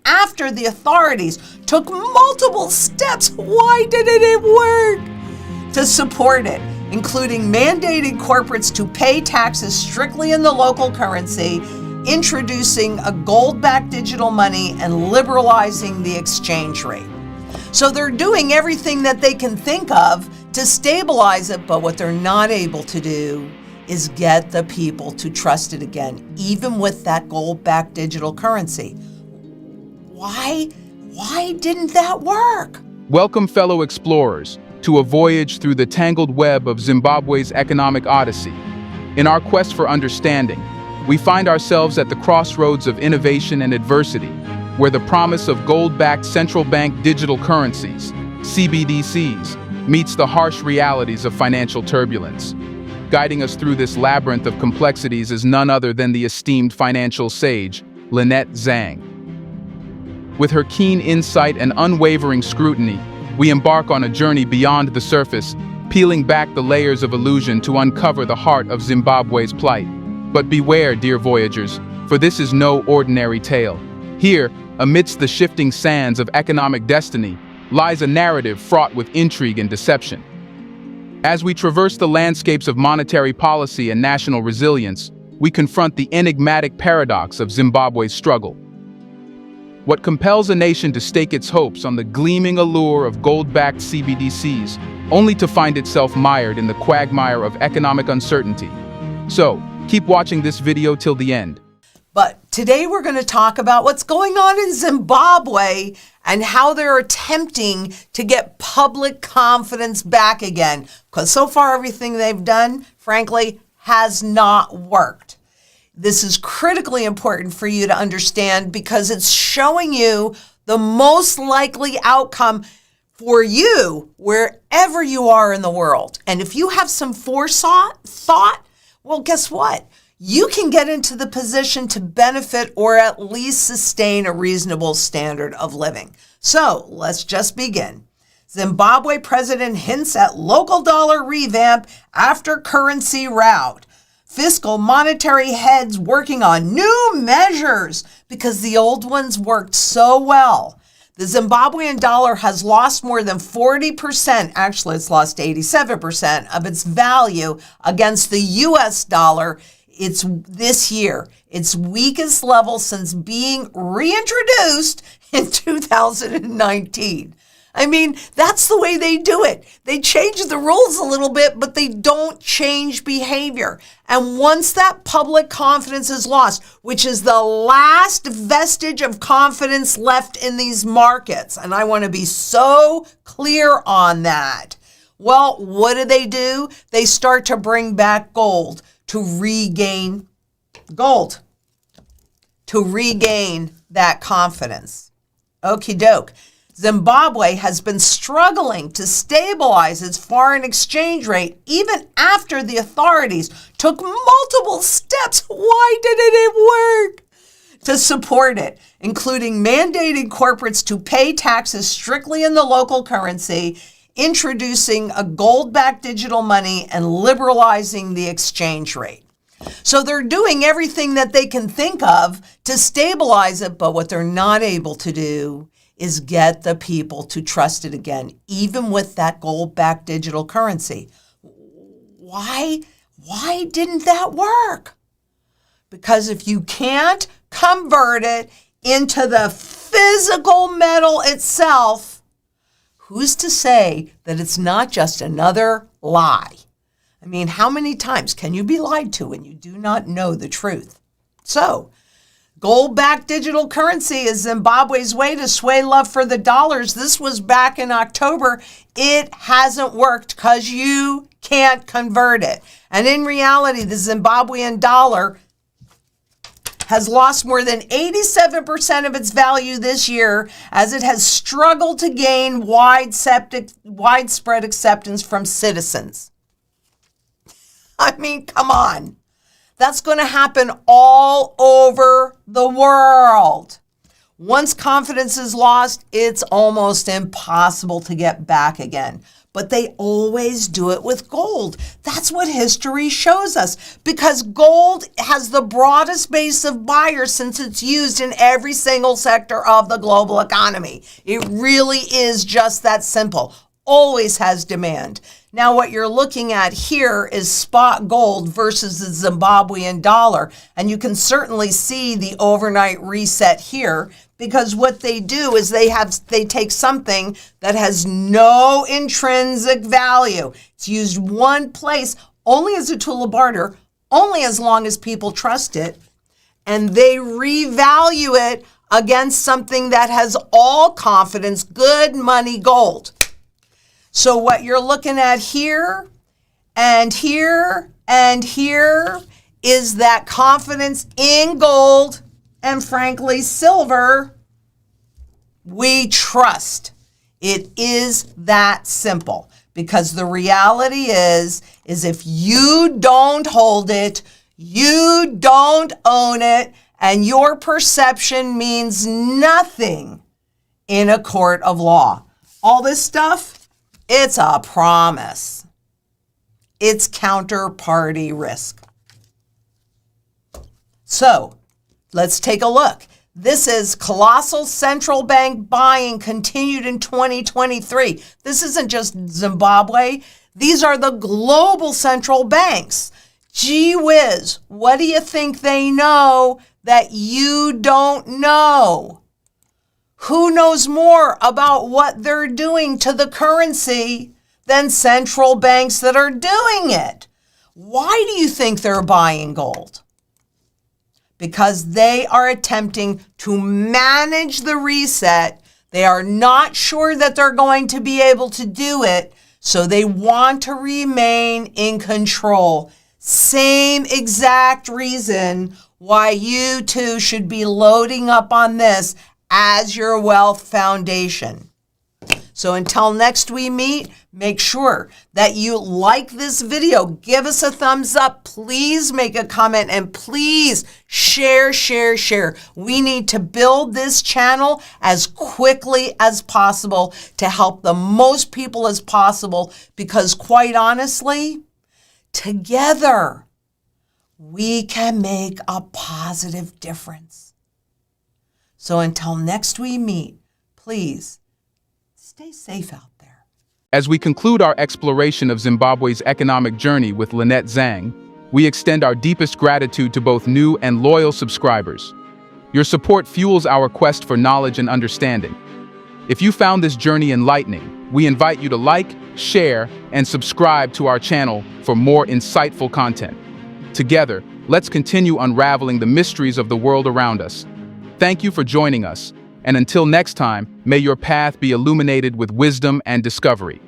after the authorities took multiple steps, why didn't it work? To support it, including mandating corporates to pay taxes strictly in the local currency, introducing a gold-backed digital money, and liberalizing the exchange rate. So they're doing everything that they can think of to stabilize it, but what they're not able to do is get the people to trust it again, even with that gold-backed digital currency. Why didn't that work? Welcome, fellow explorers, to a voyage through the tangled web of Zimbabwe's economic odyssey. In our quest for understanding, we find ourselves at the crossroads of innovation and adversity, where the promise of gold-backed central bank digital currencies, CBDCs, meets the harsh realities of financial turbulence. Guiding us through this labyrinth of complexities is none other than the esteemed financial sage, Lynette Zhang. With her keen insight and unwavering scrutiny, we embark on a journey beyond the surface, peeling back the layers of illusion to uncover the heart of Zimbabwe's plight. But beware, dear voyagers, for this is no ordinary tale. Here, amidst the shifting sands of economic destiny, lies a narrative fraught with intrigue and deception. As we traverse the landscapes of monetary policy and national resilience, we confront the enigmatic paradox of Zimbabwe's struggle. What compels a nation to stake its hopes on the gleaming allure of gold-backed CBDCs, only to find itself mired in the quagmire of economic uncertainty? So, keep watching this video till the end. But today we're going to talk about what's going on in Zimbabwe and how they're attempting to get public confidence back again. Because so far everything they've done, frankly, has not worked. This is critically important for you to understand because it's showing you the most likely outcome for you wherever you are in the world. And if you have some thought, well, guess what? You can get into the position to benefit or at least sustain a reasonable standard of living. So let's just begin. Zimbabwe president hints at local dollar revamp after currency rout. Fiscal monetary heads working on new measures because the old ones worked so well. The Zimbabwean dollar has lost more than 40%, actually it's lost 87% of its value against the US dollar. It's this year, its weakest level since being reintroduced in 2019. I mean, that's the way they do it. They change the rules a little bit, but they don't change behavior. And once that public confidence is lost, which is the last vestige of confidence left in these markets, and I want to be so clear on that. Well, what do? They start to bring back gold to regain that confidence. Okie doke. Zimbabwe has been struggling to stabilize its foreign exchange rate even after the authorities took multiple steps. Why didn't it work? To support it, including mandating corporates to pay taxes strictly in the local currency, introducing a gold-backed digital money, and liberalizing the exchange rate. So they're doing everything that they can think of to stabilize it, but what they're not able to do is get the people to trust it again, even with that gold-backed digital currency. Why didn't that work? Because if you can't convert it into the physical metal itself, who's to say that it's not just another lie? I mean, how many times can you be lied to when you do not know the truth? So, gold-backed digital currency is Zimbabwe's way to sway love for the dollars. This was back in October. It hasn't worked because you can't convert it. And in reality, the Zimbabwean dollar has lost more than 87% of its value this year as it has struggled to gain widespread acceptance from citizens. I mean, come on. That's going to happen all over the world. Once confidence is lost, it's almost impossible to get back again. but they always do it with gold. That's what history shows us, because gold has the broadest base of buyers since it's used in every single sector of the global economy. It really is just that simple. Always has demand. Now, what you're looking at here is spot gold versus the Zimbabwean dollar. And you can certainly see the overnight reset here, because what they do is they take something that has no intrinsic value. It's used one place only as a tool of barter, only as long as people trust it, and they revalue it against something that has all confidence, good money, gold. So what you're looking at here and here and here is that confidence in gold and, frankly, silver. We trust. It is that simple, because the reality is if you don't hold it, you don't own it, and your perception means nothing in a court of law. All this stuff, it's a promise. It's counterparty risk. So let's take a look. This is colossal central bank buying continued in 2023. This isn't just Zimbabwe. These are the global central banks. Gee whiz, what do you think they know that you don't know? Who knows more about what they're doing to the currency than central banks that are doing it? Why do you think they're buying gold? Because they are attempting to manage the reset. They are not sure that they're going to be able to do it, so they want to remain in control. Same exact reason why you too should be loading up on this as your wealth foundation. So until next we meet, make sure that you like this video. Give us a thumbs up. Please make a comment, and please share. We need to build this channel as quickly as possible to help the most people as possible, because quite honestly, together we can make a positive difference. So until next we meet, please stay safe out there. As we conclude our exploration of Zimbabwe's economic journey with Lynette Zhang, we extend our deepest gratitude to both new and loyal subscribers. Your support fuels our quest for knowledge and understanding. If you found this journey enlightening, we invite you to like, share, and subscribe to our channel for more insightful content. Together, let's continue unraveling the mysteries of the world around us. Thank you for joining us, and until next time, may your path be illuminated with wisdom and discovery.